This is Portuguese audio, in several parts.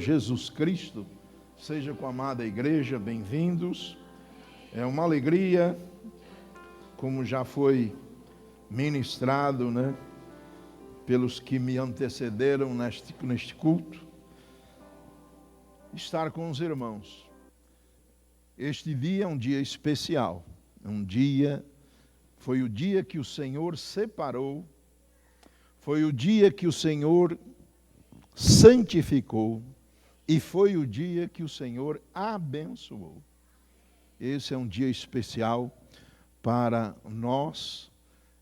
Jesus Cristo, seja com a amada igreja, bem-vindos. É uma alegria, como já foi ministrado, pelos que me antecederam neste culto, estar com os irmãos. Este dia é um dia especial, foi o dia que o Senhor separou, foi o dia que o Senhor santificou, e foi o dia que o Senhor abençoou. Esse é um dia especial para nós.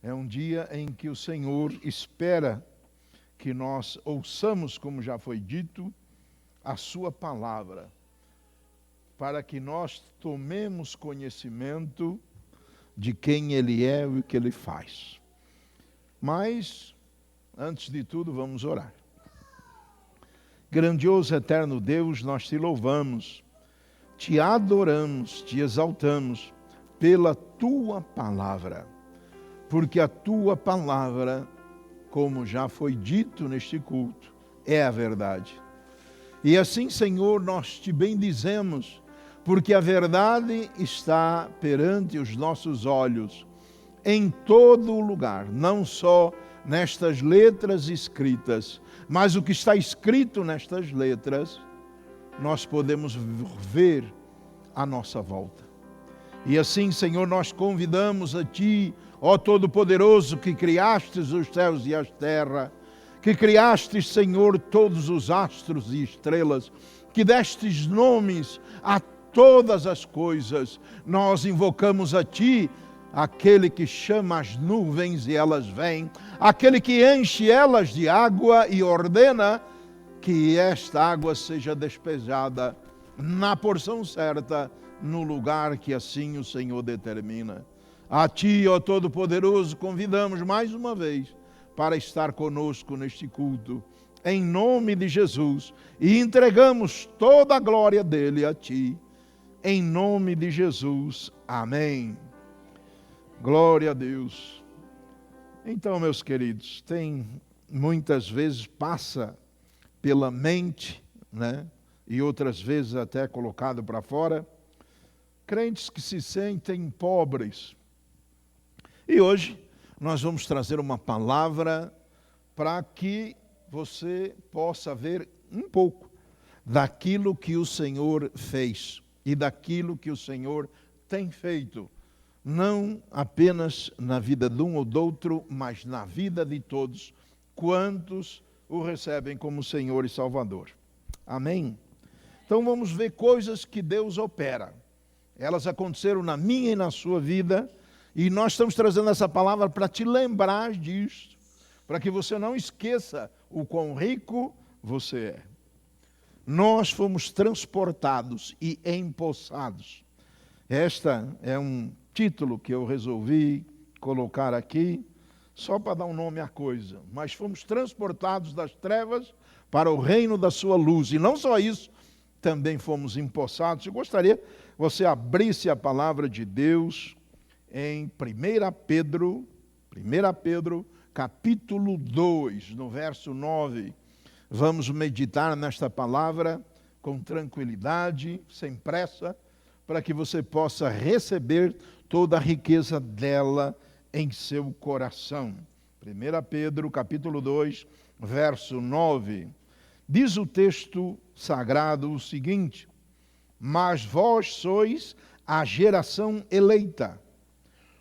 É um dia em que o Senhor espera que nós ouçamos, como já foi dito, a sua palavra, para que nós tomemos conhecimento de quem Ele é e o que Ele faz. Mas, antes de tudo, vamos orar. Grandioso, eterno Deus, nós te louvamos, te adoramos, te exaltamos pela tua palavra, porque a tua palavra, como já foi dito neste culto, é a verdade. E assim, Senhor, nós te bendizemos, porque a verdade está perante os nossos olhos, em todo lugar, não só nestas letras escritas, mas o que está escrito nestas letras, nós podemos ver à nossa volta. E assim, Senhor, nós convidamos a Ti, ó Todo-Poderoso, que criastes os céus e a terra, que criastes, Senhor, todos os astros e estrelas, que destes nomes a todas as coisas, nós invocamos a Ti, aquele que chama as nuvens e elas vêm, aquele que enche elas de água e ordena que esta água seja despejada na porção certa, no lugar que assim o Senhor determina. A Ti, ó Todo-Poderoso, convidamos mais uma vez para estar conosco neste culto, em nome de Jesus, e entregamos toda a glória dele a Ti, em nome de Jesus. Amém. Glória a Deus. Então, meus queridos, muitas vezes passa pela mente, e outras vezes até colocado para fora, crentes que se sentem pobres. E hoje nós vamos trazer uma palavra para que você possa ver um pouco daquilo que o Senhor fez e daquilo que o Senhor tem feito. Não apenas na vida de um ou do outro, mas na vida de todos, quantos o recebem como Senhor e Salvador. Amém? Então vamos ver coisas que Deus opera. Elas aconteceram na minha e na sua vida, e nós estamos trazendo essa palavra para te lembrar disso, para que você não esqueça o quão rico você é. Nós fomos transportados e empossados. Esta é um título que eu resolvi colocar aqui, só para dar um nome à coisa. Mas fomos transportados das trevas para o reino da sua luz. E não só isso, também fomos empossados. Eu gostaria que você abrisse a palavra de Deus em 1 Pedro, capítulo 2, no verso 9. Vamos meditar nesta palavra com tranquilidade, sem pressa, para que você possa receber toda a riqueza dela em seu coração. 1 Pedro, capítulo 2, verso 9. Diz o texto sagrado o seguinte: mas vós sois a geração eleita,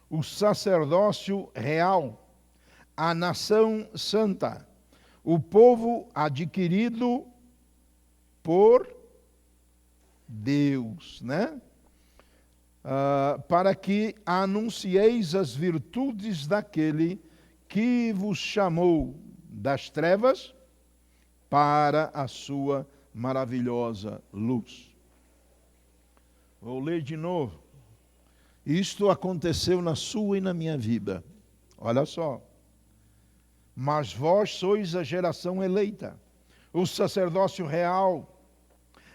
o sacerdócio real, a nação santa, o povo adquirido por Deus, para que anuncieis as virtudes daquele que vos chamou das trevas para a sua maravilhosa luz. Vou ler de novo. Isto aconteceu na sua e na minha vida. Olha só. Mas vós sois a geração eleita, o sacerdócio real,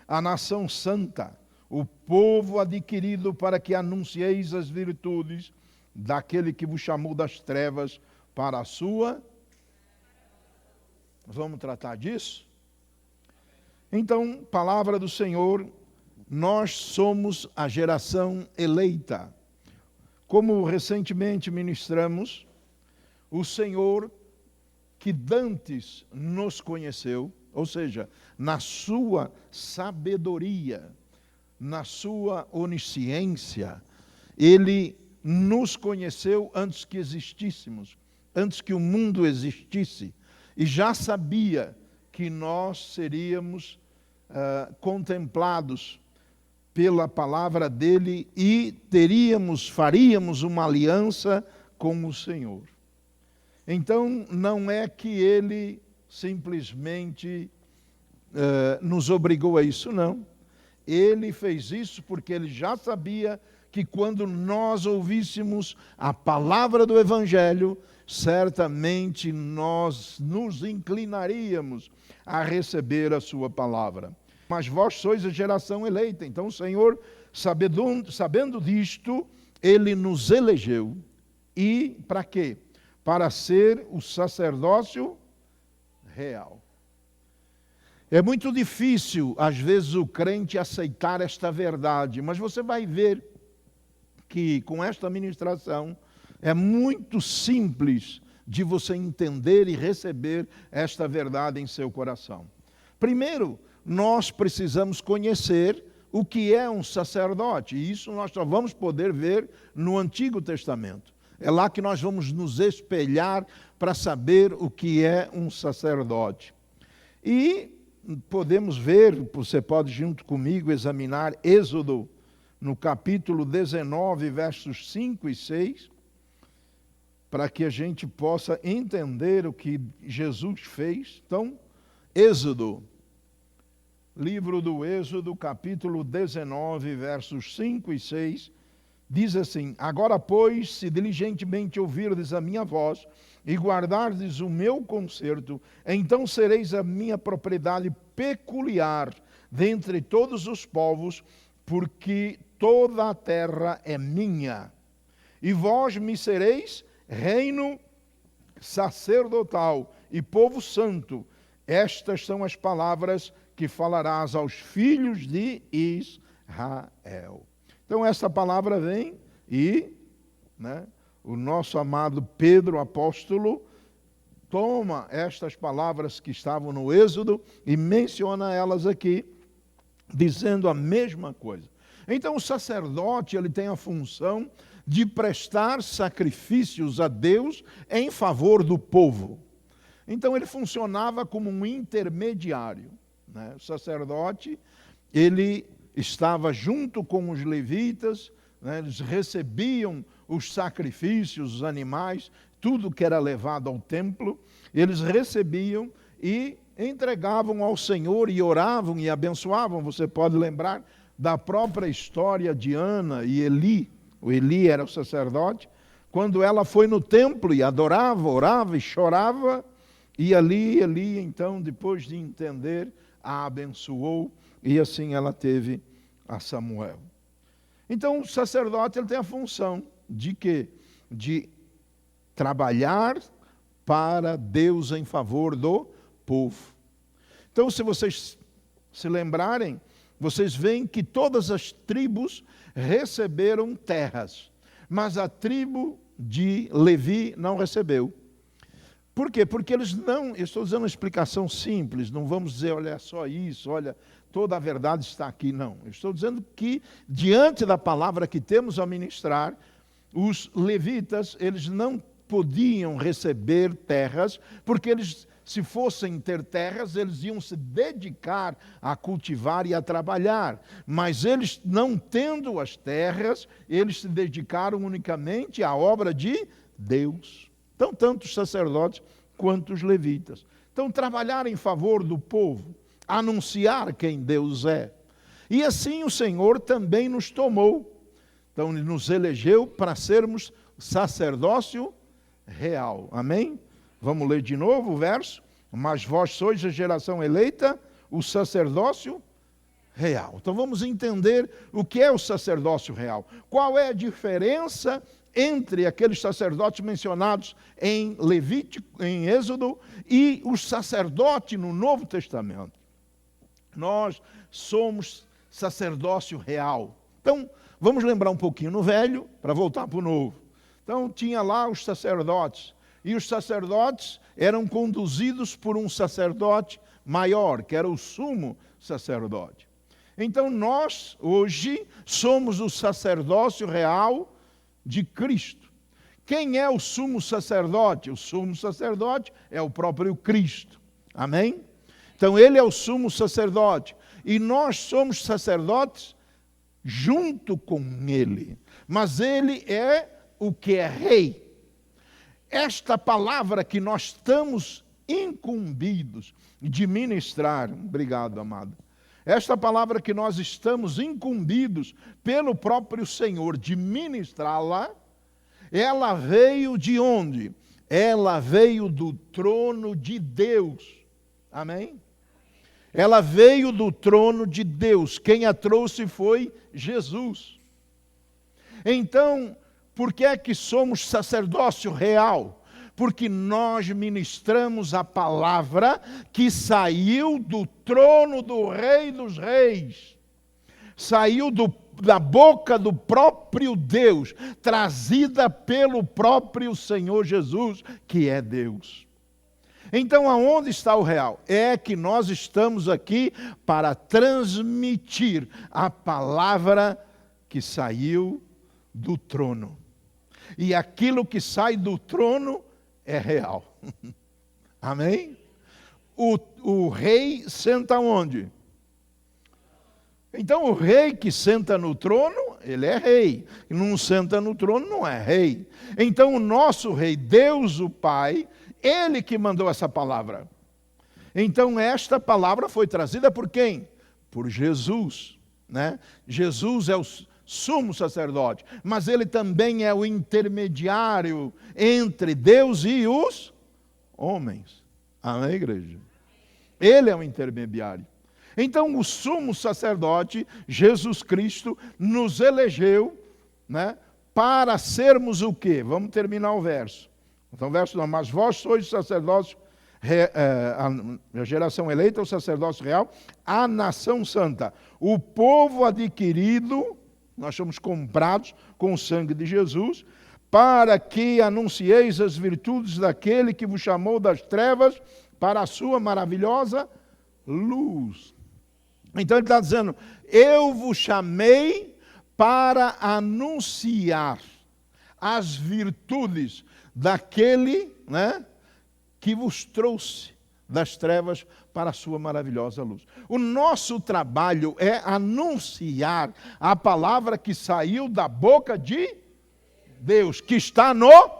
a nação santa, o povo adquirido para que anuncieis as virtudes daquele que vos chamou das trevas para a sua. Vamos tratar disso? Então, palavra do Senhor, nós somos a geração eleita. Como recentemente ministramos, o Senhor que dantes nos conheceu, ou seja, na sua sabedoria, na sua onisciência, Ele nos conheceu antes que existíssemos, antes que o mundo existisse, e já sabia que nós seríamos contemplados pela palavra dele e faríamos uma aliança com o Senhor. Então, não é que ele simplesmente nos obrigou a isso, não. Ele fez isso porque ele já sabia que quando nós ouvíssemos a palavra do Evangelho, certamente nós nos inclinaríamos a receber a sua palavra. Mas vós sois a geração eleita. Então o Senhor, sabendo disto, Ele nos elegeu. E para quê? Para ser o sacerdócio real. É muito difícil, às vezes, o crente aceitar esta verdade, mas você vai ver que com esta ministração é muito simples de você entender e receber esta verdade em seu coração. Primeiro, nós precisamos conhecer o que é um sacerdote, e isso nós só vamos poder ver no Antigo Testamento. É lá que nós vamos nos espelhar para saber o que é um sacerdote. E podemos ver, você pode junto comigo examinar Êxodo, no capítulo 19, versos 5 e 6, para que a gente possa entender o que Jesus fez. Então, Êxodo, livro do Êxodo, capítulo 19, versos 5 e 6, diz assim: agora, pois, se diligentemente ouvirdes a minha voz e guardardes o meu concerto, então sereis a minha propriedade peculiar dentre todos os povos, porque toda a terra é minha. E vós me sereis reino sacerdotal e povo santo. Estas são as palavras que falarás aos filhos de Israel. Então essa palavra vem e o nosso amado Pedro, apóstolo, toma estas palavras que estavam no Êxodo e menciona elas aqui, dizendo a mesma coisa. Então o sacerdote, ele tem a função de prestar sacrifícios a Deus em favor do povo. Então ele funcionava como um intermediário. O sacerdote, ele estava junto com os levitas, eles recebiam os sacrifícios, os animais, tudo que era levado ao templo, eles recebiam e entregavam ao Senhor e oravam e abençoavam. Você pode lembrar da própria história de Ana e Eli. O Eli era o sacerdote, quando ela foi no templo e adorava, orava e chorava, e ali Eli, então, depois de entender, a abençoou, e assim ela teve a Samuel. Então, o sacerdote, ele tem a função de quê? De trabalhar para Deus em favor do povo. Então, se vocês se lembrarem, vocês veem que todas as tribos receberam terras, mas a tribo de Levi não recebeu. Por quê? Porque eles não, eu estou dando uma explicação simples, não vamos dizer, olha só isso, olha, toda a verdade está aqui, não. Eu estou dizendo que, diante da palavra que temos a ministrar, os levitas, eles não podiam receber terras, porque eles, se fossem ter terras, eles iam se dedicar a cultivar e a trabalhar. Mas eles, não tendo as terras, eles se dedicaram unicamente à obra de Deus. Então, tanto os sacerdotes quanto os levitas. Então, trabalhar em favor do povo, anunciar quem Deus é. E assim o Senhor também nos tomou. Então, Ele nos elegeu para sermos sacerdócio real. Amém? Vamos ler de novo o verso. Mas vós sois a geração eleita, o sacerdócio real. Então vamos entender o que é o sacerdócio real. Qual é a diferença entre aqueles sacerdotes mencionados em Levítico, em Êxodo, e os sacerdotes no Novo Testamento. Nós somos sacerdócio real. Então, vamos lembrar um pouquinho no velho, para voltar para o novo. Então, tinha lá os sacerdotes. E os sacerdotes eram conduzidos por um sacerdote maior, que era o sumo sacerdote. Então, nós, hoje, somos o sacerdócio real de Cristo. Quem é o sumo sacerdote? O sumo sacerdote é o próprio Cristo. Amém? Então, ele é o sumo sacerdote. E nós somos sacerdotes junto com ele. Mas ele é o que é rei. Esta palavra que nós estamos incumbidos de ministrar, obrigado, amado. Esta palavra que nós estamos incumbidos pelo próprio Senhor de ministrá-la, ela veio de onde? Ela veio do trono de Deus. Amém? Ela veio do trono de Deus. Quem a trouxe foi Jesus. Então, por que é que somos sacerdócio real? Porque nós ministramos a palavra que saiu do trono do Rei dos Reis. Saiu da boca do próprio Deus, trazida pelo próprio Senhor Jesus, que é Deus. Então, aonde está o real? É que nós estamos aqui para transmitir a palavra que saiu do trono. E aquilo que sai do trono é real. Amém? O rei senta onde? Então, o rei que senta no trono, ele é rei. E não senta no trono, não é rei. Então, o nosso rei, Deus o Pai, ele que mandou essa palavra. Então, esta palavra foi trazida por quem? Por Jesus, né? Jesus é o sumo sacerdote, mas ele também é o intermediário entre Deus e os homens. Amém, igreja? Ele é o intermediário. Então, o sumo sacerdote, Jesus Cristo, nos elegeu, né, para sermos o quê? Vamos terminar o verso. Então, verso não, mas vós sois sacerdócio, a geração eleita, o sacerdócio real, a nação santa, o povo adquirido, nós somos comprados com o sangue de Jesus, para que anuncieis as virtudes daquele que vos chamou das trevas para a sua maravilhosa luz. Então ele está dizendo, eu vos chamei para anunciar as virtudes daquele, né, que vos trouxe das trevas para a sua maravilhosa luz. O nosso trabalho é anunciar a palavra que saiu da boca de Deus, que está no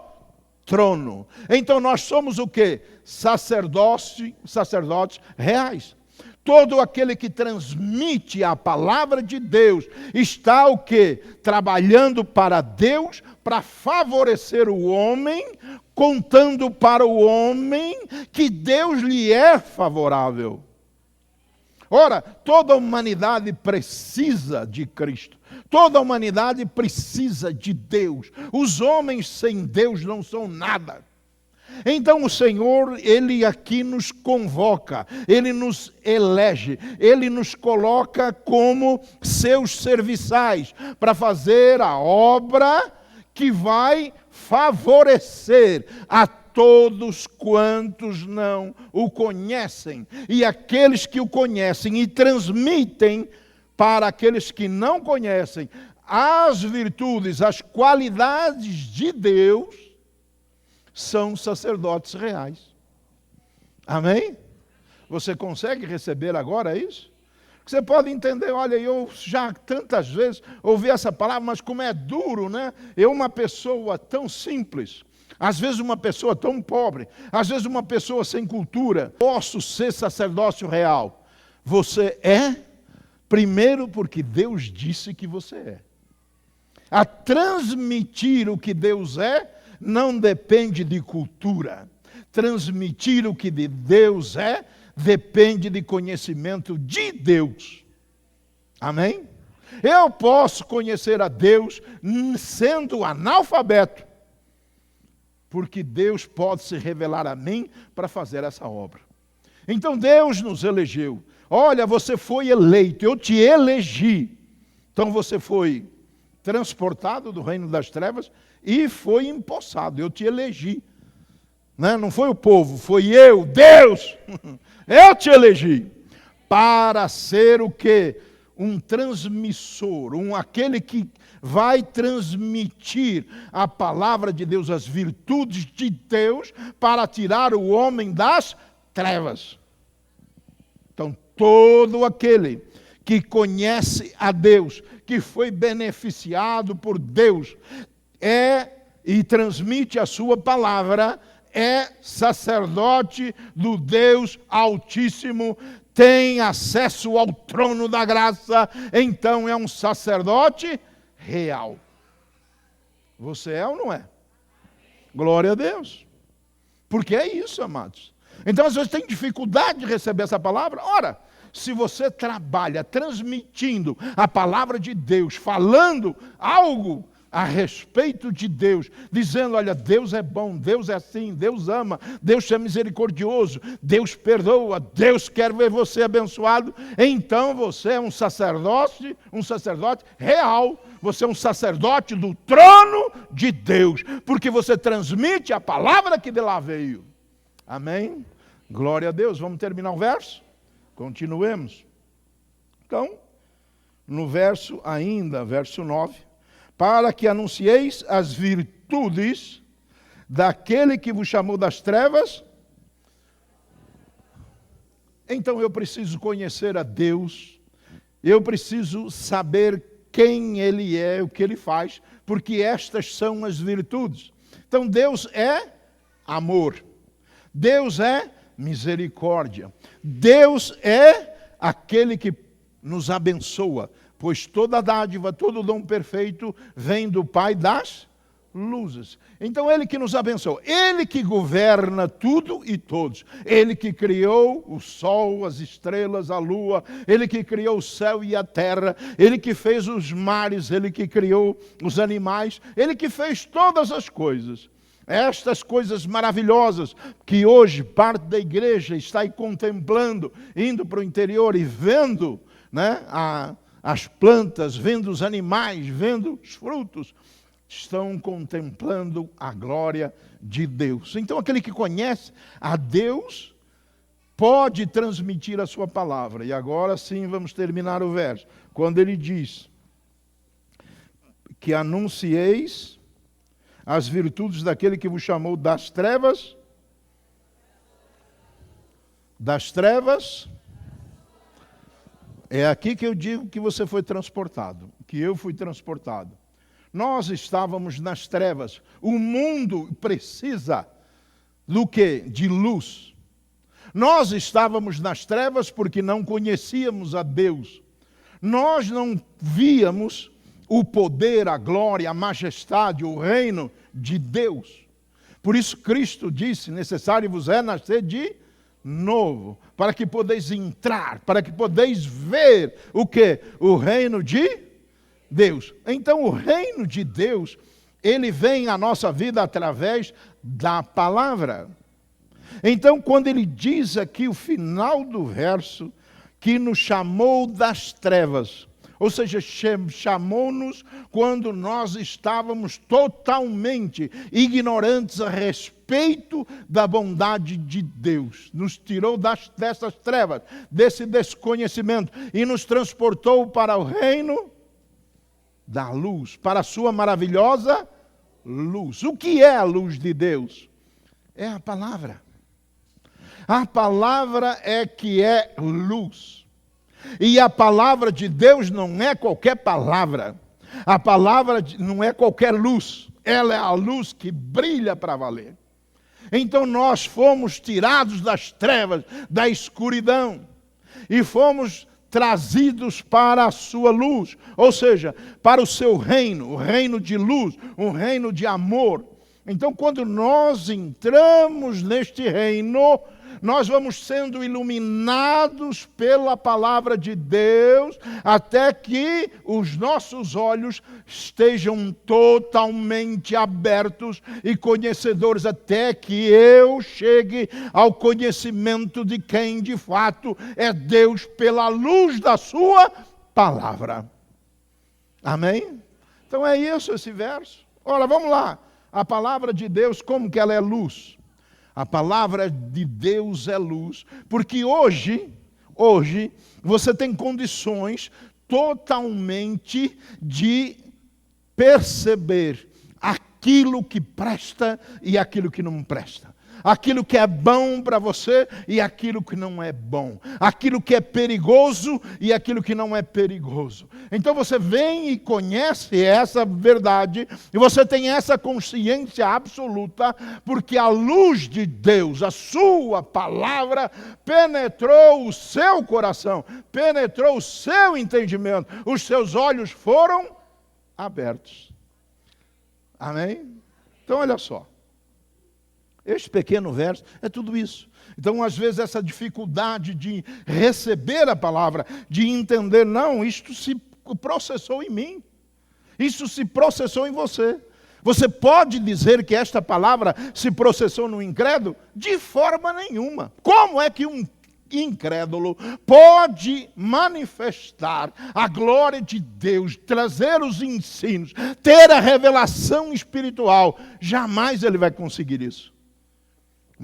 trono. Então nós somos o quê? Sacerdotes reais. Todo aquele que transmite a palavra de Deus está o quê? Trabalhando para Deus, para favorecer o homem, contando para o homem que Deus lhe é favorável. Ora, toda a humanidade precisa de Cristo. Toda a humanidade precisa de Deus. Os homens sem Deus não são nada. Então o Senhor, Ele aqui nos convoca, Ele nos elege, Ele nos coloca como seus serviçais para fazer a obra que vai favorecer a todos quantos não o conhecem. E aqueles que o conhecem e transmitem para aqueles que não conhecem as virtudes, as qualidades de Deus, são sacerdotes reais. Amém? Você consegue receber agora isso? Você pode entender, olha, eu já tantas vezes ouvi essa palavra, mas como é duro, né? Eu, uma pessoa tão simples, às vezes uma pessoa tão pobre, às vezes uma pessoa sem cultura, posso ser sacerdócio real. Você é, primeiro porque Deus disse que você é. A transmitir o que Deus é, não depende de cultura. Transmitir o que de Deus é, depende de conhecimento de Deus. Amém? Eu posso conhecer a Deus sendo analfabeto, porque Deus pode se revelar a mim para fazer essa obra. Então Deus nos elegeu. olha, você foi eleito, eu te elegi. Então você foi transportado do reino das trevas e foi empossado, eu te elegi. Não foi o povo, foi eu, Deus, eu te elegi. Para ser o quê? Um transmissor, aquele que vai transmitir a palavra de Deus, as virtudes de Deus, para tirar o homem das trevas. Então, todo aquele que conhece a Deus, que foi beneficiado por Deus, e transmite a sua palavra, é sacerdote do Deus Altíssimo, tem acesso ao trono da graça, então é um sacerdote real. Você é ou não é? Glória a Deus. Porque é isso, amados. Então, às vezes tem dificuldade de receber essa palavra. Ora, se você trabalha transmitindo a palavra de Deus, falando algo a respeito de Deus, dizendo, olha, Deus é bom, Deus é assim, Deus ama, Deus é misericordioso, Deus perdoa, Deus quer ver você abençoado, então você é um sacerdote real, você é um sacerdote do trono de Deus, porque você transmite a palavra que de lá veio. Amém? Glória a Deus. Vamos terminar o verso? Continuemos. Então, no verso 9, para que anuncieis as virtudes daquele que vos chamou das trevas. Então eu preciso conhecer a Deus, eu preciso saber quem Ele é, o que Ele faz, porque estas são as virtudes. Então Deus é amor, Deus é misericórdia, Deus é aquele que nos abençoa, pois toda dádiva, todo dom perfeito vem do Pai das luzes. Então Ele que nos abençoa, Ele que governa tudo e todos, Ele que criou o sol, as estrelas, a lua, Ele que criou o céu e a terra, Ele que fez os mares, Ele que criou os animais, Ele que fez todas as coisas. Estas coisas maravilhosas que hoje parte da igreja está aí contemplando, indo para o interior e vendo, né, as plantas, vendo os animais, vendo os frutos, estão contemplando a glória de Deus. Então aquele que conhece a Deus pode transmitir a sua palavra. E agora sim vamos terminar o verso. Quando ele diz que anuncieis as virtudes daquele que vos chamou das trevas, é aqui que eu digo que você foi transportado, que eu fui transportado. Nós estávamos nas trevas. O mundo precisa do quê? De luz. Nós estávamos nas trevas porque não conhecíamos a Deus. Nós não víamos o poder, a glória, a majestade, o reino de Deus. Por isso Cristo disse, necessário vos é nascer de novo, para que podeis entrar, para que podeis ver o quê? O reino de Deus. Então o reino de Deus, ele vem à nossa vida através da palavra. Então quando ele diz aqui o final do verso, que nos chamou das trevas, ou seja, chamou-nos quando nós estávamos totalmente ignorantes a respeito da bondade de Deus. Nos tirou dessas trevas, desse desconhecimento, e nos transportou para o reino da luz, para a sua maravilhosa luz. O que é a luz de Deus? É a palavra. A palavra é que é luz. E a palavra de Deus não é qualquer palavra. A palavra não é qualquer luz. Ela é a luz que brilha para valer. Então nós fomos tirados das trevas, da escuridão, e fomos trazidos para a sua luz, ou seja, para o seu reino, o reino de luz, um reino de amor. Então quando nós entramos neste reino, nós vamos sendo iluminados pela palavra de Deus, até que os nossos olhos estejam totalmente abertos e conhecedores, até que eu chegue ao conhecimento de quem de fato é Deus pela luz da sua palavra. Amém? Então é isso esse verso. Ora, vamos lá. A palavra de Deus, como que ela é luz? A palavra de Deus é luz, porque hoje você tem condições totalmente de perceber aquilo que presta e aquilo que não presta. Aquilo que é bom para você e aquilo que não é bom. Aquilo que é perigoso e aquilo que não é perigoso. Então você vem e conhece essa verdade e você tem essa consciência absoluta, porque a luz de Deus, a sua palavra, penetrou o seu coração, penetrou o seu entendimento, os seus olhos foram abertos. Amém? Então olha só. Este pequeno verso é tudo isso. Então, às vezes, essa dificuldade de receber a palavra, de entender, não, isto se processou em mim. Isso se processou em você. Você pode dizer que esta palavra se processou no incrédulo? De forma nenhuma. Como é que um incrédulo pode manifestar a glória de Deus, trazer os ensinos, ter a revelação espiritual? Jamais ele vai conseguir isso.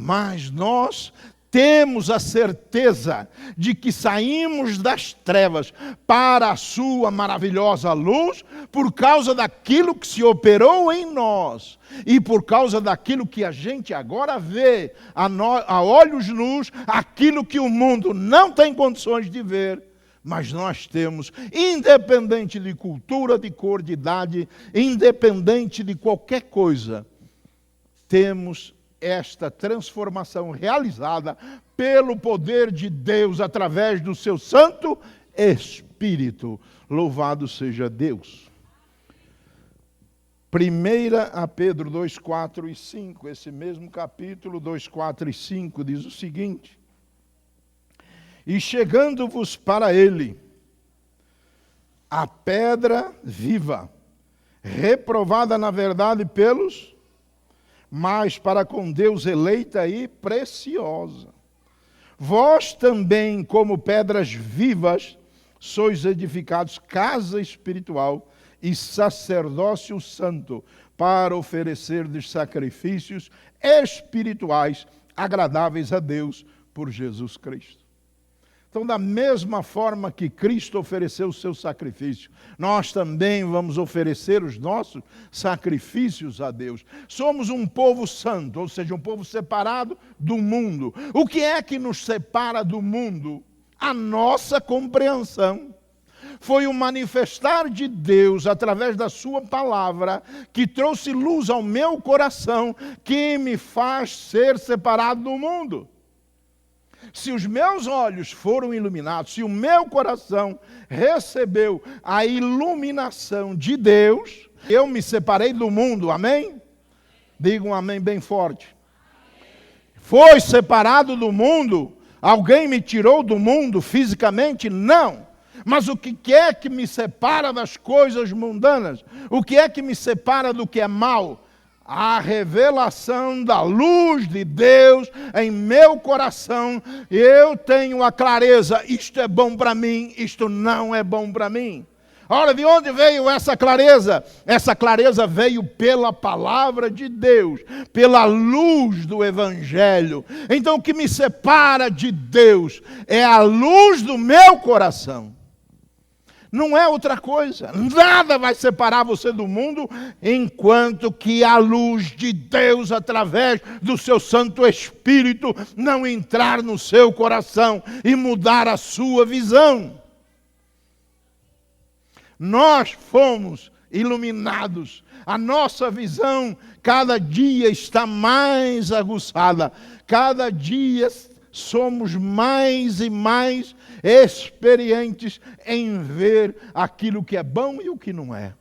Mas nós temos a certeza de que saímos das trevas para a sua maravilhosa luz por causa daquilo que se operou em nós e por causa daquilo que a gente agora vê a olhos nus, aquilo que o mundo não tem condições de ver. Mas nós temos, independente de cultura, de cor, de idade, independente de qualquer coisa, temos esta transformação realizada pelo poder de Deus através do seu Santo Espírito. Louvado seja Deus. 1 Pedro 2, 4 e 5, esse mesmo capítulo 2, 4 e 5 diz o seguinte: e chegando-vos para ele, a pedra viva, reprovada na verdade pelos, mas para com Deus eleita e preciosa. Vós também, como pedras vivas, sois edificados casa espiritual e sacerdócio santo, para oferecerdes sacrifícios espirituais agradáveis a Deus por Jesus Cristo. Então, da mesma forma que Cristo ofereceu o seu sacrifício, nós também vamos oferecer os nossos sacrifícios a Deus. Somos um povo santo, ou seja, um povo separado do mundo. O que é que nos separa do mundo? A nossa compreensão. Foi o manifestar de Deus através da sua palavra que trouxe luz ao meu coração, que me faz ser separado do mundo. Se os meus olhos foram iluminados, se o meu coração recebeu a iluminação de Deus, eu me separei do mundo, amém? Diga um amém bem forte. Foi separado do mundo? Alguém me tirou do mundo fisicamente? Não. Mas o que é que me separa das coisas mundanas? O que é que me separa do que é mal? A revelação da luz de Deus em meu coração. Eu tenho a clareza, isto é bom para mim, isto não é bom para mim. Ora, de onde veio essa clareza? Essa clareza veio pela palavra de Deus, pela luz do Evangelho. Então o que me separa de Deus é a luz do meu coração. Não é outra coisa. Nada vai separar você do mundo enquanto que a luz de Deus, através do seu Santo Espírito, não entrar no seu coração e mudar a sua visão. Nós fomos iluminados. A nossa visão cada dia está mais aguçada. Cada dia somos mais e mais experientes em ver aquilo que é bom e o que não é.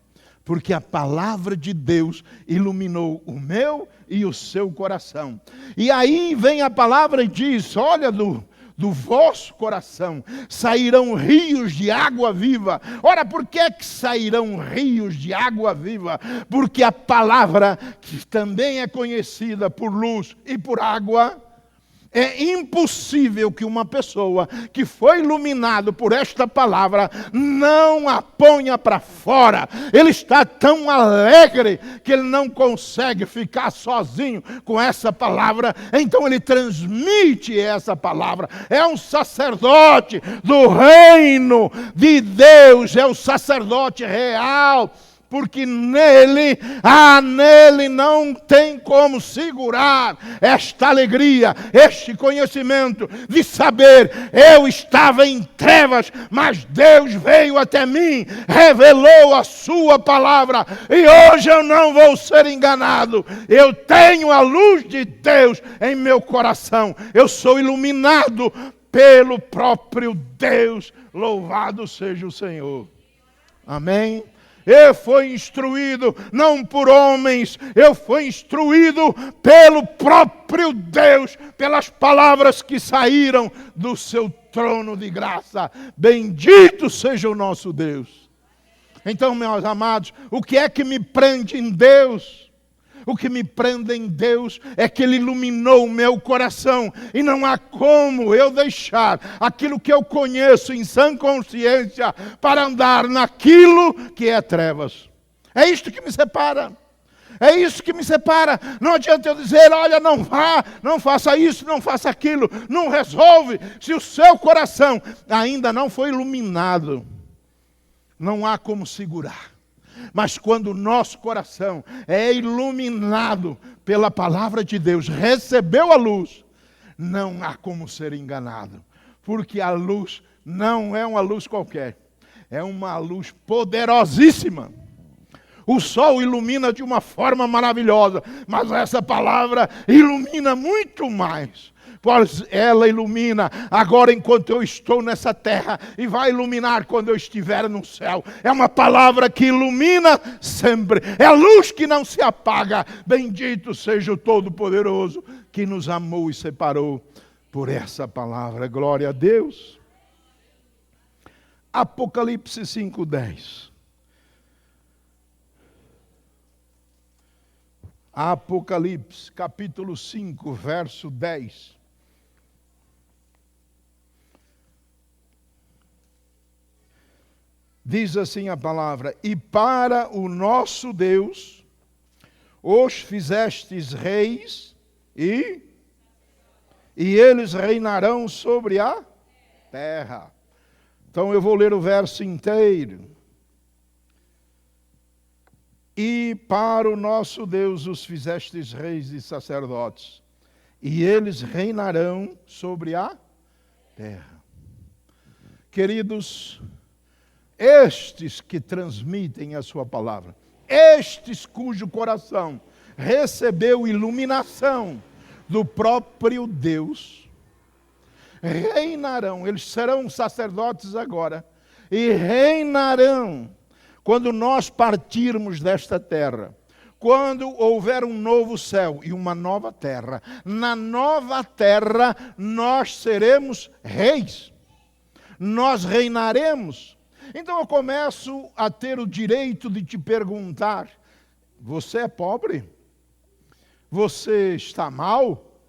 porque a palavra de Deus iluminou o meu e o seu coração. E aí vem a palavra e diz, olha, do vosso coração sairão rios de água viva. Ora, por que é que sairão rios de água viva? Porque a palavra, que também é conhecida por luz e por água, é impossível que uma pessoa que foi iluminado por esta palavra não a ponha para fora. Ele está tão alegre que ele não consegue ficar sozinho com essa palavra. Então ele transmite essa palavra. É um sacerdote do reino de Deus, é o sacerdote real. Porque nele não tem como segurar esta alegria, este conhecimento de saber, eu estava em trevas, mas Deus veio até mim, revelou a sua palavra, e hoje eu não vou ser enganado, eu tenho a luz de Deus em meu coração, eu sou iluminado pelo próprio Deus, louvado seja o Senhor. Amém? Eu fui instruído não por homens, eu fui instruído pelo próprio Deus, pelas palavras que saíram do seu trono de graça. Bendito seja o nosso Deus. Então, meus amados, o que é que me prende em Deus? O que me prende em Deus é que Ele iluminou o meu coração. E não há como eu deixar aquilo que eu conheço em sã consciência para andar naquilo que é trevas. É isto que me separa. É isso que me separa. Não adianta eu dizer, olha, não vá, não faça isso, não faça aquilo. Não resolve. Se o seu coração ainda não foi iluminado, não há como segurar. Mas quando o nosso coração é iluminado pela palavra de Deus, recebeu a luz, não há como ser enganado. Porque a luz não é uma luz qualquer, é uma luz poderosíssima. O sol ilumina de uma forma maravilhosa, mas essa palavra ilumina muito mais. Pois ela ilumina agora enquanto eu estou nessa terra e vai iluminar quando eu estiver no céu. É uma palavra que ilumina sempre. É a luz que não se apaga. Bendito seja o Todo-Poderoso que nos amou e separou por essa palavra. Glória a Deus. Apocalipse 5:10. Apocalipse, capítulo 5, verso 10. Diz assim a palavra, e para o nosso Deus os fizestes reis e eles reinarão sobre a terra. Então eu vou ler o verso inteiro. E para o nosso Deus os fizestes reis e sacerdotes, e eles reinarão sobre a terra. Queridos, estes que transmitem a sua palavra, estes cujo coração recebeu iluminação do próprio Deus, reinarão, eles serão sacerdotes agora, e reinarão quando nós partirmos desta terra, quando houver um novo céu e uma nova terra. Na nova terra nós seremos reis, nós reinaremos. Então eu começo a ter o direito de te perguntar, você é pobre? Você está mal?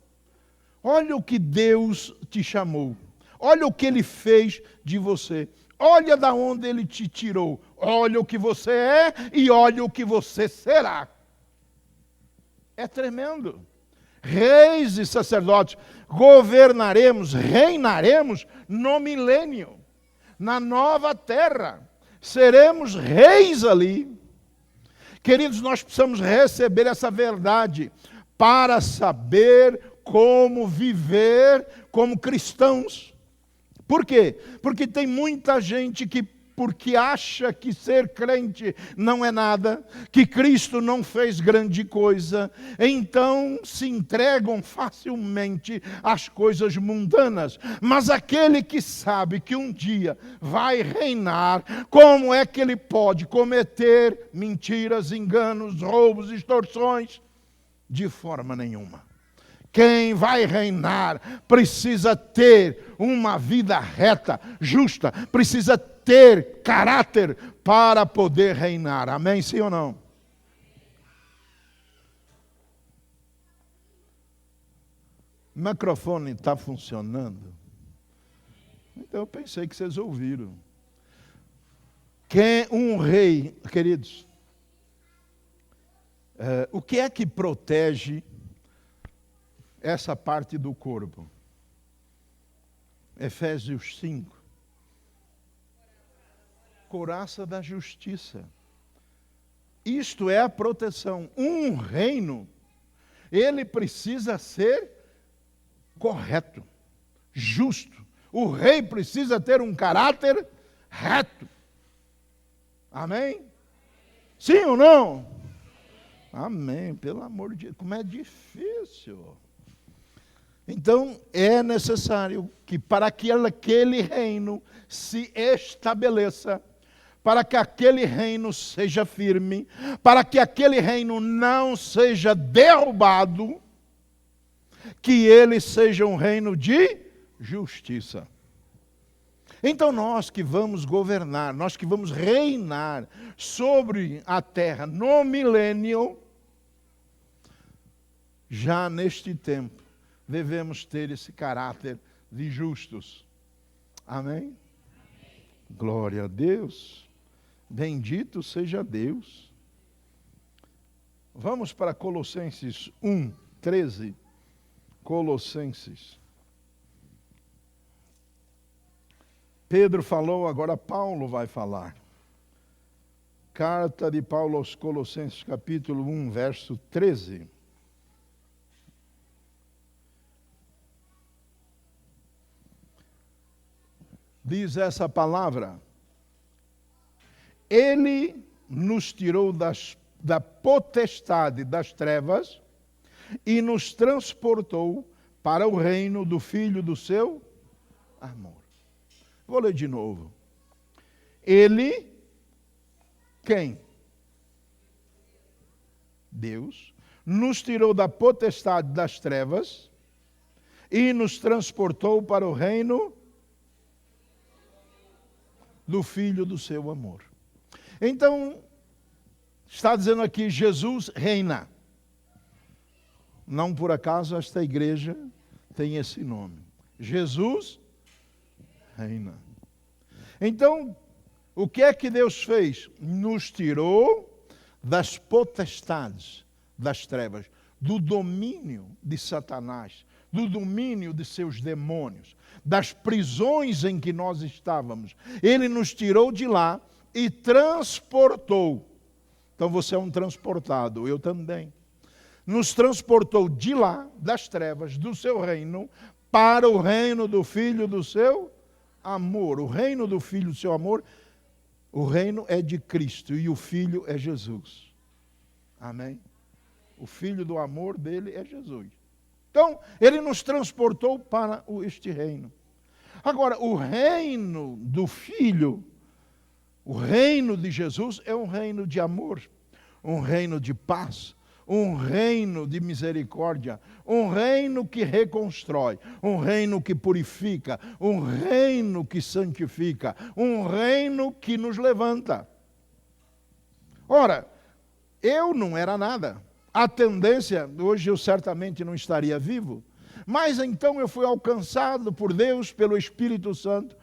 Olha o que Deus te chamou, olha o que Ele fez de você, olha da onde Ele te tirou, olha o que você é e olha o que você será. É tremendo. Reis e sacerdotes, governaremos, reinaremos no milênio. Na nova terra, seremos reis ali. Queridos, nós precisamos receber essa verdade para saber como viver como cristãos. Por quê? Porque tem muita gente que porque acha que ser crente não é nada, que Cristo não fez grande coisa, então se entregam facilmente às coisas mundanas. Mas aquele que sabe que um dia vai reinar, como é que ele pode cometer mentiras, enganos, roubos, extorsões? De forma nenhuma. Quem vai reinar precisa ter uma vida reta, justa, precisa ter caráter para poder reinar. Amém? Sim ou não? O microfone está funcionando? Então eu pensei que vocês ouviram. Quem um rei, queridos, o que é que protege essa parte do corpo? Efésios 5. Couraça da justiça. Isto é a proteção. Um reino, ele precisa ser correto, justo. O rei precisa ter um caráter reto. Amém? Sim ou não? Amém, pelo amor de Deus. Como é difícil. Então, é necessário que para que aquele reino se estabeleça, para que aquele reino seja firme, para que aquele reino não seja derrubado, que ele seja um reino de justiça. Então nós que vamos governar, nós que vamos reinar sobre a terra no milênio, já neste tempo, devemos ter esse caráter de justos. Amém? Glória a Deus. Bendito seja Deus. Vamos para Colossenses 1:13. Colossenses. Pedro falou, agora Paulo vai falar. Carta de Paulo aos Colossenses, capítulo 1, verso 13. Diz essa palavra: Ele nos tirou da potestade das trevas e nos transportou para o reino do Filho do seu amor. Vou ler de novo. Ele, quem? Deus, nos tirou da potestade das trevas e nos transportou para o reino do Filho do seu amor. Então, está dizendo aqui, Jesus reina. Não por acaso esta igreja tem esse nome. Jesus reina. Então, o que é que Deus fez? Nos tirou das potestades das trevas, do domínio de Satanás, do domínio de seus demônios, das prisões em que nós estávamos. Ele nos tirou de lá e transportou. Então você é um transportado, eu também. Nos transportou de lá, das trevas, do seu reino, para o reino do Filho do seu amor. O reino do Filho do seu amor, o reino é de Cristo e o Filho é Jesus. Amém? O Filho do amor dele é Jesus. Então, ele nos transportou para este reino. Agora, o reino do Filho, o reino de Jesus é um reino de amor, um reino de paz, um reino de misericórdia, um reino que reconstrói, um reino que purifica, um reino que santifica, um reino que nos levanta. Ora, eu não era nada. A tendência, hoje eu certamente não estaria vivo, mas então eu fui alcançado por Deus, pelo Espírito Santo,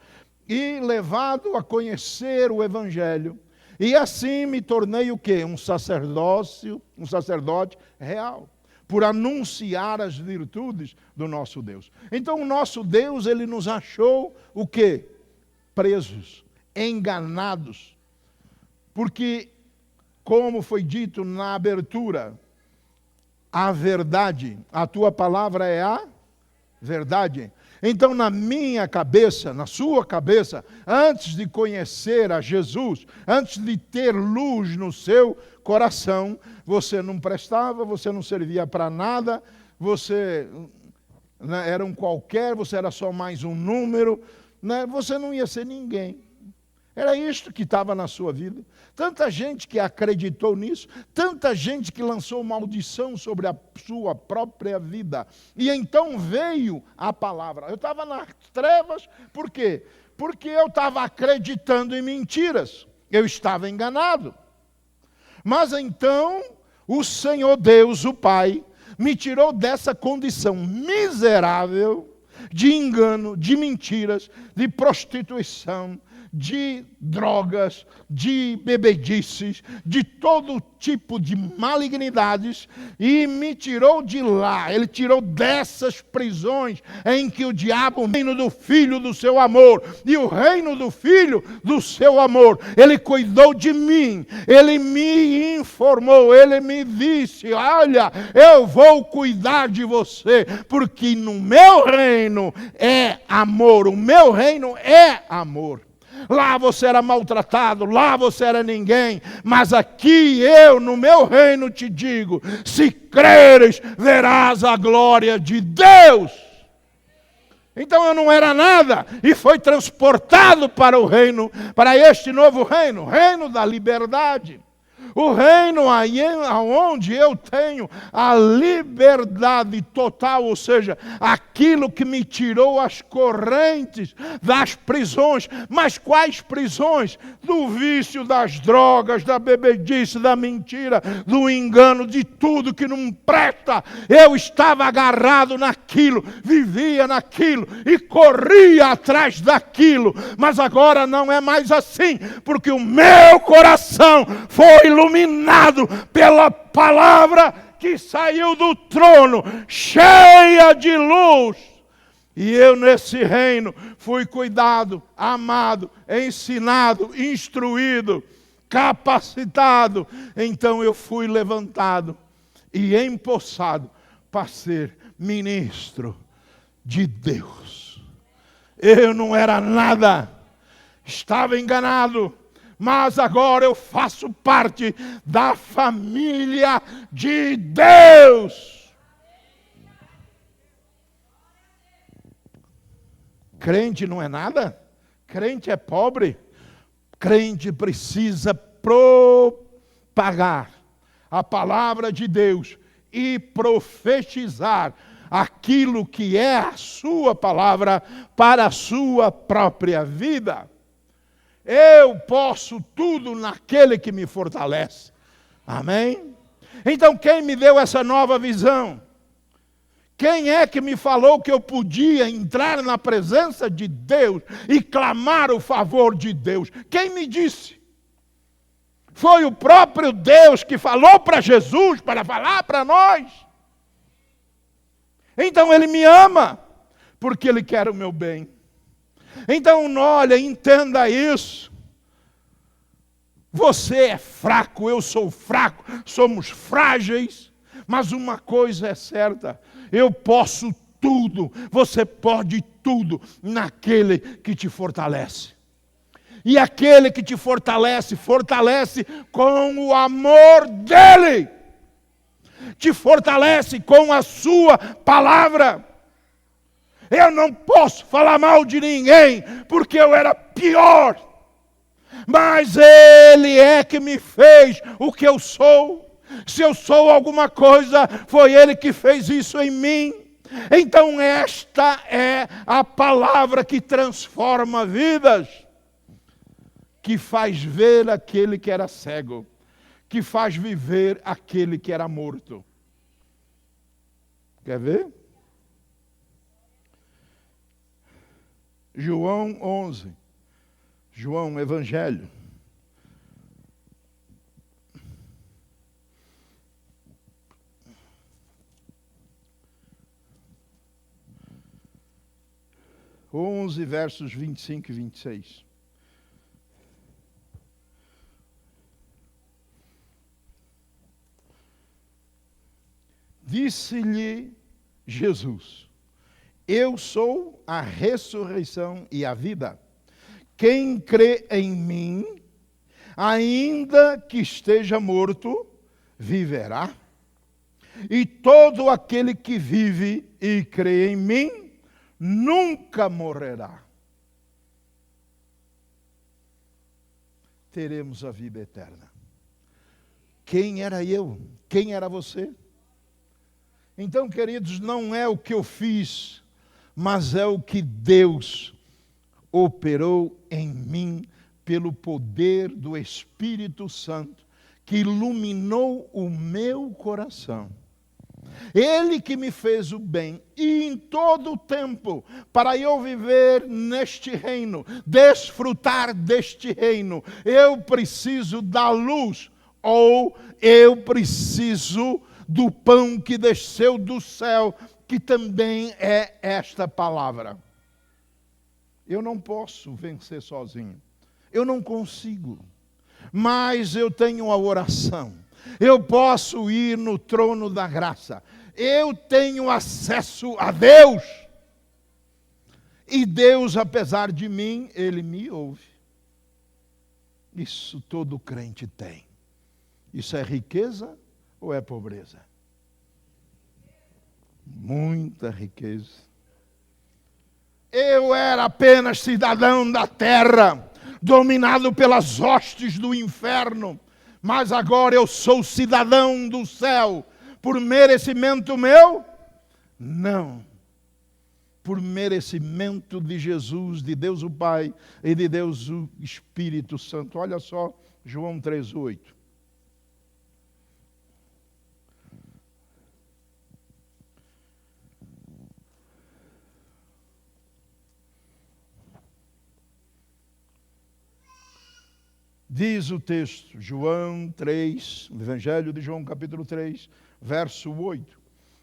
e levado a conhecer o Evangelho. E assim me tornei o quê? Um sacerdote real, por anunciar as virtudes do nosso Deus. Então o nosso Deus, ele nos achou o quê? Presos, enganados. Porque, como foi dito na abertura, a verdade, a tua palavra é a verdade. Então, na minha cabeça, na sua cabeça, antes de conhecer a Jesus, antes de ter luz no seu coração, você não prestava, você não servia para nada, você era um qualquer, você era só mais um número, você não ia ser ninguém. Era isto que estava na sua vida. Tanta gente que acreditou nisso, tanta gente que lançou maldição sobre a sua própria vida. E então veio a palavra. Eu estava nas trevas, por quê? Porque eu estava acreditando em mentiras. Eu estava enganado. Mas então o Senhor Deus, o Pai, me tirou dessa condição miserável de engano, de mentiras, de prostituição, de drogas, de bebedices, de todo tipo de malignidades, e me tirou de lá. Ele tirou dessas prisões em que o diabo, o reino do filho do seu amor, e o reino do filho do seu amor, ele cuidou de mim, ele me informou, ele me disse: olha, eu vou cuidar de você, porque no meu reino é amor, o meu reino é amor. Lá você era maltratado, lá você era ninguém, mas aqui eu, no meu reino, te digo: se creres, verás a glória de Deus. Então eu não era nada, e foi transportado para o reino, para este novo reino, o reino da liberdade. O reino aí onde eu tenho a liberdade total, ou seja, aquilo que me tirou as correntes das prisões. Mas quais prisões? Do vício, das drogas, da bebedice, da mentira, do engano, de tudo que não presta. Eu estava agarrado naquilo, vivia naquilo e corria atrás daquilo. Mas agora não é mais assim, porque o meu coração foi iluminado pela palavra que saiu do trono, cheia de luz. E eu nesse reino fui cuidado, amado, ensinado, instruído, capacitado. Então eu fui levantado e empossado para ser ministro de Deus. Eu não era nada, estava enganado. Mas agora eu faço parte da família de Deus. Crente não é nada? Crente é pobre? Crente precisa propagar a palavra de Deus e profetizar aquilo que é a sua palavra para a sua própria vida. Eu posso tudo naquele que me fortalece. Amém? Então quem me deu essa nova visão? Quem é que me falou que eu podia entrar na presença de Deus e clamar o favor de Deus? Quem me disse? Foi o próprio Deus que falou para Jesus, para falar para nós. Então Ele me ama, porque Ele quer o meu bem. Então, olha, entenda isso. Você é fraco, eu sou fraco, somos frágeis, mas uma coisa é certa: eu posso tudo, você pode tudo naquele que te fortalece. E aquele que te fortalece, fortalece com o amor dele, te fortalece com a sua palavra. Eu não posso falar mal de ninguém, porque eu era pior. Mas Ele é que me fez o que eu sou. Se eu sou alguma coisa, foi Ele que fez isso em mim. Então esta é a palavra que transforma vidas, que faz ver aquele que era cego, que faz viver aquele que era morto. Quer ver? João 11, João Evangelho. Versos 25 e 26. Disse-lhe Jesus: Eu sou a ressurreição e a vida. Quem crê em mim, ainda que esteja morto, viverá. E todo aquele que vive e crê em mim, nunca morrerá. Teremos a vida eterna. Quem era eu? Quem era você? Então, queridos, não é o que eu fiz, mas é o que Deus operou em mim pelo poder do Espírito Santo, que iluminou o meu coração. Ele que me fez o bem, e em todo o tempo, para eu viver neste reino, desfrutar deste reino, eu preciso da luz, ou eu preciso do pão que desceu do céu, que também é esta palavra. Eu não posso vencer sozinho, eu não consigo, mas eu tenho a oração. Eu posso ir no trono da graça. Eu tenho acesso a Deus. E Deus, apesar de mim, Ele me ouve. Isso todo crente tem. Isso é riqueza ou é pobreza? Muita riqueza. Eu era apenas cidadão da terra, dominado pelas hostes do inferno. Mas agora eu sou cidadão do céu. Por merecimento meu? Não. Por merecimento de Jesus, de Deus o Pai e de Deus o Espírito Santo. Olha só, João 3,8. Diz o texto, João 3, Evangelho de João, capítulo 3, verso 8.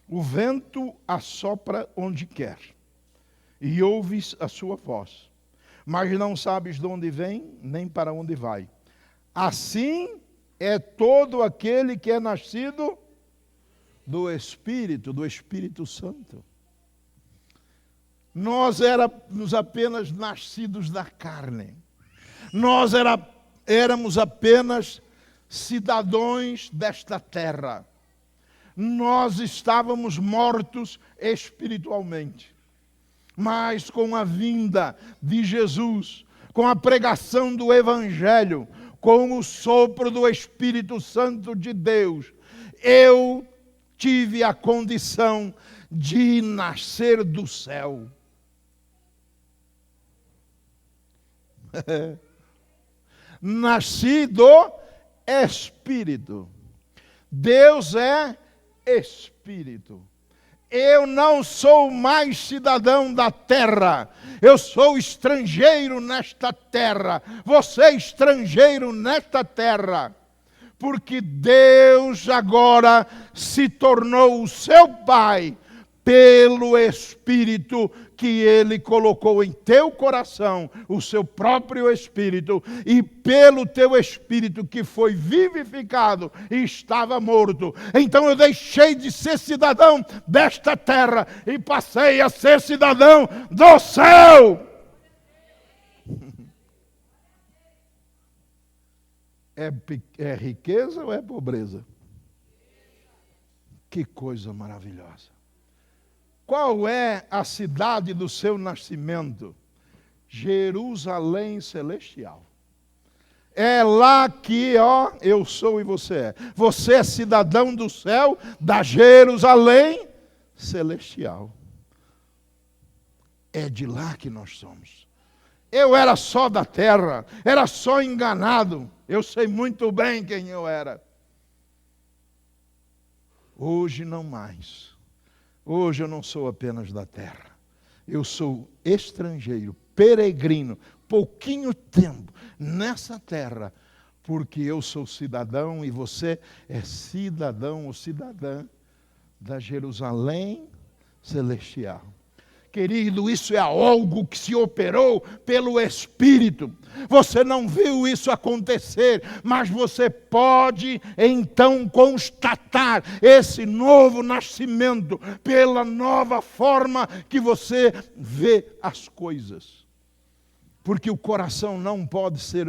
O vento assopra onde quer, e ouves a sua voz, mas não sabes de onde vem, nem para onde vai. Assim é todo aquele que é nascido do Espírito Santo. Nós éramos apenas nascidos da carne. Nós éramos apenas cidadãos desta terra. Nós estávamos mortos espiritualmente. Mas com a vinda de Jesus, com a pregação do Evangelho, com o sopro do Espírito Santo de Deus, eu tive a condição de nascer do céu. Nasci do Espírito. Deus é Espírito. Eu não sou mais cidadão da terra. Eu sou estrangeiro nesta terra. Você é estrangeiro nesta terra. Porque Deus agora se tornou o seu Pai pelo Espírito que Ele colocou em teu coração, o seu próprio Espírito, e pelo teu Espírito que foi vivificado e estava morto. Então eu deixei de ser cidadão desta terra e passei a ser cidadão do céu. É riqueza ou é pobreza? Que coisa maravilhosa. Qual é a cidade do seu nascimento? Jerusalém celestial. É lá que, eu sou e você é. Você é cidadão do céu, da Jerusalém celestial. É de lá que nós somos. Eu era só da terra, era só enganado. Eu sei muito bem quem eu era. Hoje não mais. Hoje eu não sou apenas da terra. Eu sou estrangeiro, peregrino, pouquinho tempo nessa terra, porque eu sou cidadão e você é cidadão ou cidadã da Jerusalém celestial. Querido, isso é algo que se operou pelo Espírito. Você não viu isso acontecer, mas você pode então constatar esse novo nascimento pela nova forma que você vê as coisas. Porque o coração não pode ser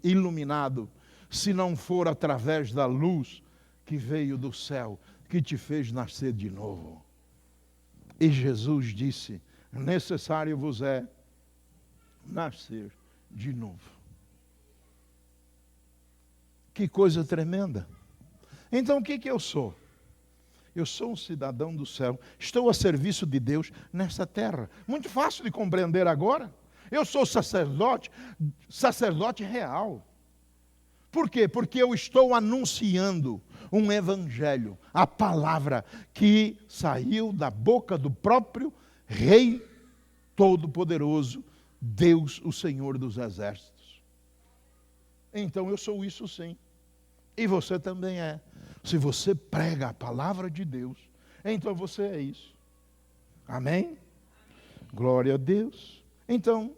iluminado se não for através da luz que veio do céu, que te fez nascer de novo. E Jesus disse: necessário vos é nascer de novo. Que coisa tremenda. Então o que eu sou? Eu sou um cidadão do céu. Estou a serviço de Deus nessa terra. Muito fácil de compreender agora. Eu sou sacerdote real. Por quê? Porque eu estou anunciando um evangelho, a palavra que saiu da boca do próprio Rei Todo-Poderoso, Deus, o Senhor dos Exércitos. Então eu sou isso sim. E você também é. Se você prega a palavra de Deus, então você é isso. Amém? Glória a Deus. Então,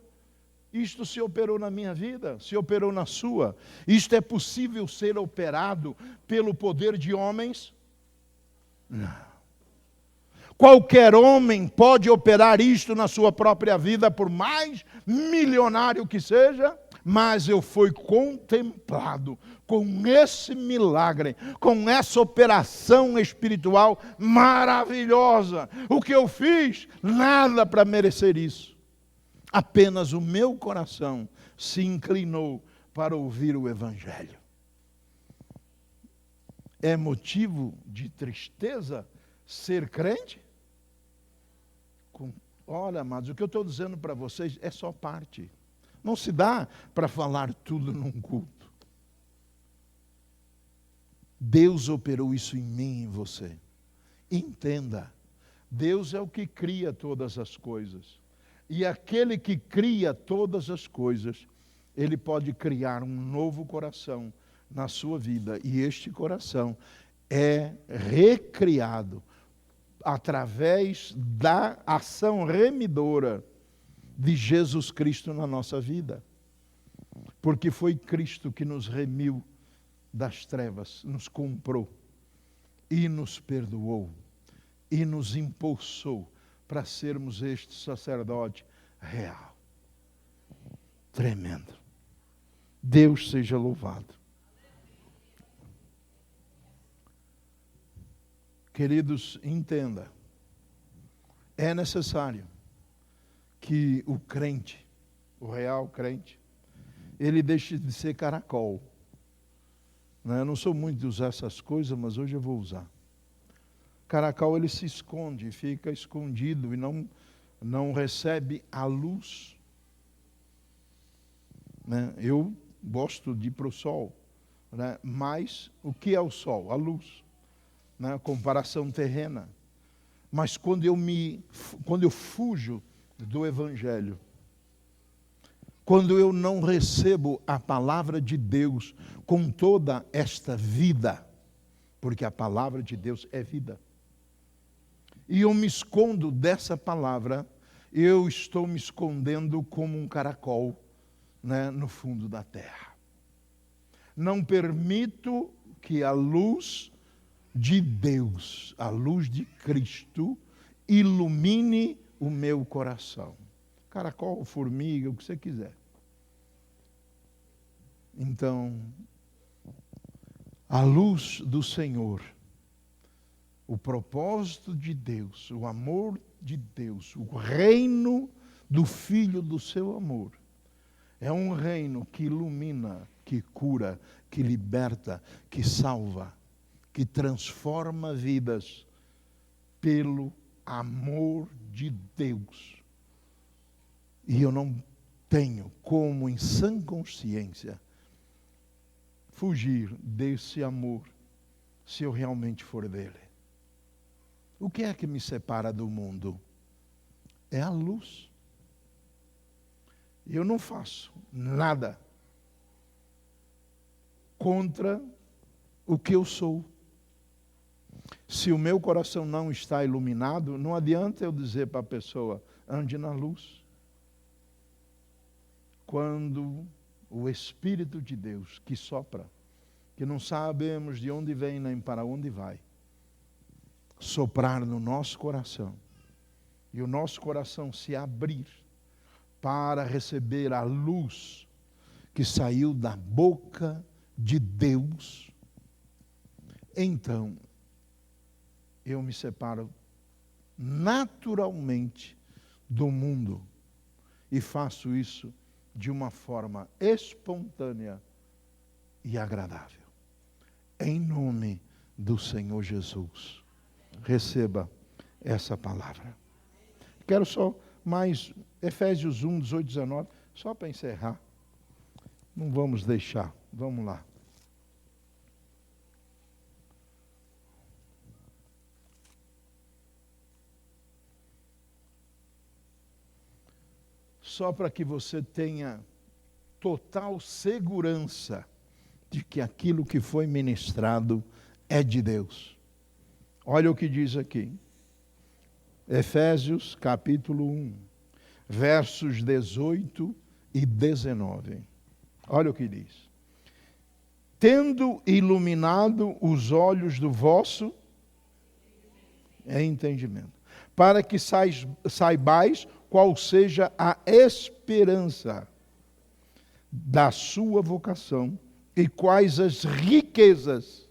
isto se operou na minha vida, se operou na sua. Isto é possível ser operado pelo poder de homens? Não. Qualquer homem pode operar isto na sua própria vida, por mais milionário que seja, mas eu fui contemplado com esse milagre, com essa operação espiritual maravilhosa. O que eu fiz? Nada para merecer isso. Apenas o meu coração se inclinou para ouvir o Evangelho. É motivo de tristeza ser crente? Olha, amados, o que eu estou dizendo para vocês é só parte. Não se dá para falar tudo num culto. Deus operou isso em mim e em você. Entenda, Deus é o que cria todas as coisas. E aquele que cria todas as coisas, Ele pode criar um novo coração na sua vida. E este coração é recriado através da ação remidora de Jesus Cristo na nossa vida. Porque foi Cristo que nos remiu das trevas, nos comprou e nos perdoou e nos impulsou para sermos este sacerdote real. Tremendo. Deus seja louvado. Queridos, entenda. É necessário que o crente, o real crente, ele deixe de ser caracol. Eu não sou muito de usar essas coisas, mas hoje eu vou usar. Caracol, ele se esconde, fica escondido e não recebe a luz. Eu gosto de ir para o sol, mas o que é o sol? A luz, comparação terrena. Mas quando eu fujo do Evangelho, quando eu não recebo a palavra de Deus com toda esta vida, porque a palavra de Deus é vida, e eu me escondo dessa palavra, eu estou me escondendo como um caracol, no fundo da terra. Não permito que a luz de Deus, a luz de Cristo, ilumine o meu coração. Caracol, formiga, o que você quiser. Então, a luz do Senhor, o propósito de Deus, o amor de Deus, o reino do Filho do seu amor, é um reino que ilumina, que cura, que liberta, que salva, que transforma vidas pelo amor de Deus. E eu não tenho como, em sã consciência, fugir desse amor, se eu realmente for dele. O que é que me separa do mundo? É a luz. Eu não faço nada contra o que eu sou. Se o meu coração não está iluminado, não adianta eu dizer para a pessoa, ande na luz. Quando o Espírito de Deus que sopra, que não sabemos de onde vem nem para onde vai, soprar no nosso coração, e o nosso coração se abrir para receber a luz que saiu da boca de Deus, então eu me separo naturalmente do mundo e faço isso de uma forma espontânea e agradável. Em nome do Senhor Jesus, receba essa palavra. Quero só mais Efésios 1, 18, 19, só para encerrar. Não vamos deixar, vamos lá. Só para que você tenha total segurança de que aquilo que foi ministrado é de Deus. Olha o que diz aqui. Efésios capítulo 1, versos 18 e 19. Olha o que diz. Tendo iluminado os olhos do vosso entendimento, para que saibais qual seja a esperança da sua vocação e quais as riquezas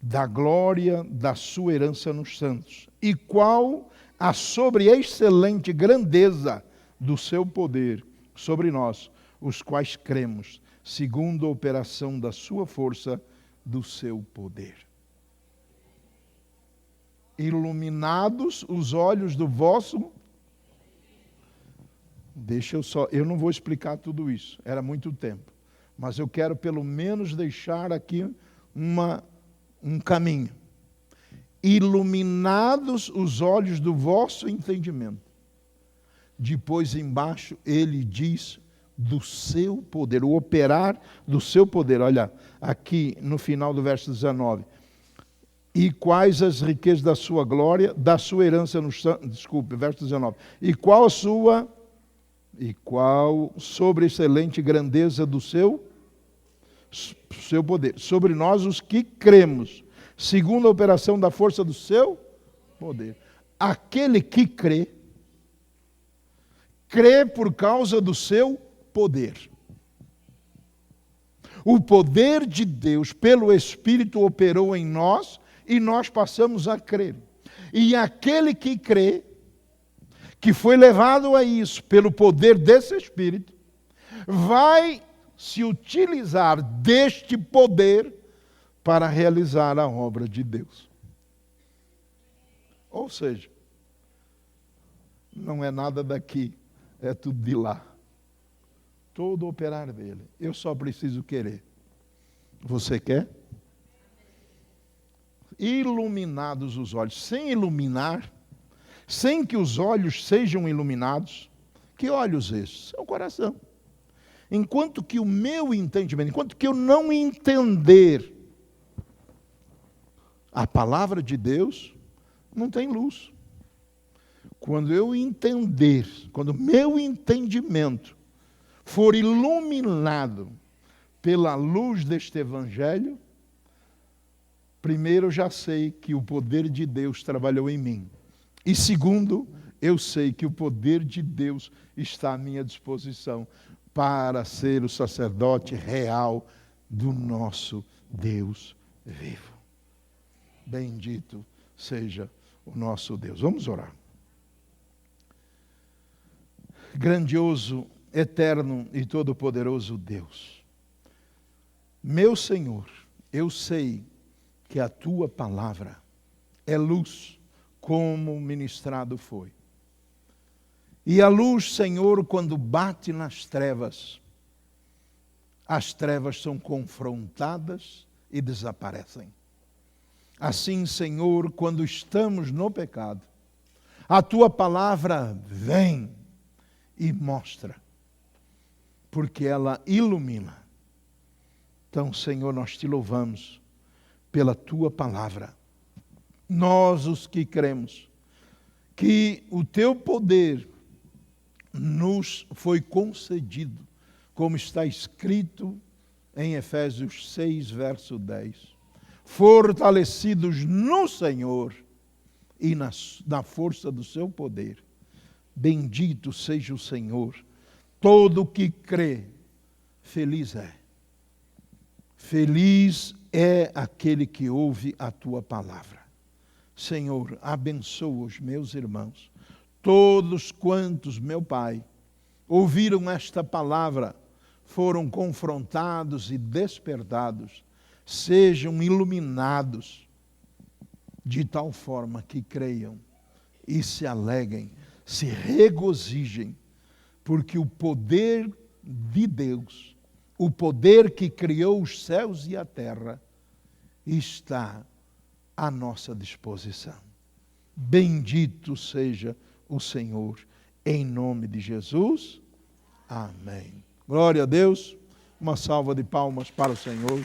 da glória da sua herança nos santos, e qual a sobreexcelente grandeza do seu poder sobre nós, os quais cremos, segundo a operação da sua força, do seu poder. Iluminados os olhos do vosso... eu não vou explicar tudo isso, era muito tempo, mas eu quero pelo menos deixar aqui um caminho. Iluminados os olhos do vosso entendimento. Depois embaixo ele diz do seu poder, o operar do seu poder. Olha, aqui no final do verso 19. E quais as riquezas da sua glória, da sua herança no... verso 19. E qual sobreexcelente grandeza do seu poder, sobre nós os que cremos, segundo a operação da força do seu poder. Aquele que crê por causa do seu poder. O poder de Deus, pelo Espírito, operou em nós, e nós passamos a crer. E aquele que crê, que foi levado a isso pelo poder desse Espírito, vai se utilizar deste poder para realizar a obra de Deus. Ou seja, não é nada daqui, é tudo de lá. Todo o operar dele. Eu só preciso querer. Você quer? Iluminados os olhos. Sem iluminar, sem que os olhos sejam iluminados, que olhos esses? É o coração. Enquanto que o meu entendimento, enquanto que eu não entender a palavra de Deus, não tem luz. Quando eu entender, quando o meu entendimento for iluminado pela luz deste Evangelho, primeiro eu já sei que o poder de Deus trabalhou em mim. E segundo, eu sei que o poder de Deus está à minha disposição para ser o sacerdote real do nosso Deus vivo. Bendito seja o nosso Deus. Vamos orar. Grandioso, eterno e todo-poderoso Deus, meu Senhor, eu sei que a Tua palavra é luz, como ministrado foi. E a luz, Senhor, quando bate nas trevas, as trevas são confrontadas e desaparecem. Assim, Senhor, quando estamos no pecado, a Tua palavra vem e mostra, porque ela ilumina. Então, Senhor, nós Te louvamos pela Tua palavra. Nós, os que cremos, que o teu poder nos foi concedido, como está escrito em Efésios 6, verso 10. Fortalecidos no Senhor e na força do seu poder. Bendito seja o Senhor. Todo que crê, feliz é. Feliz é aquele que ouve a tua palavra. Senhor, abençoa os meus irmãos. Todos quantos, meu Pai, ouviram esta palavra, foram confrontados e despertados, sejam iluminados, de tal forma que creiam e se alegrem, se regozijem, porque o poder de Deus, o poder que criou os céus e a terra, está à nossa disposição. Bendito seja o Senhor, em nome de Jesus. Amém. Glória a Deus. Uma salva de palmas para o Senhor.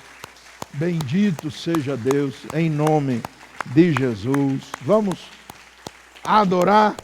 Bendito seja Deus, em nome de Jesus. Vamos adorar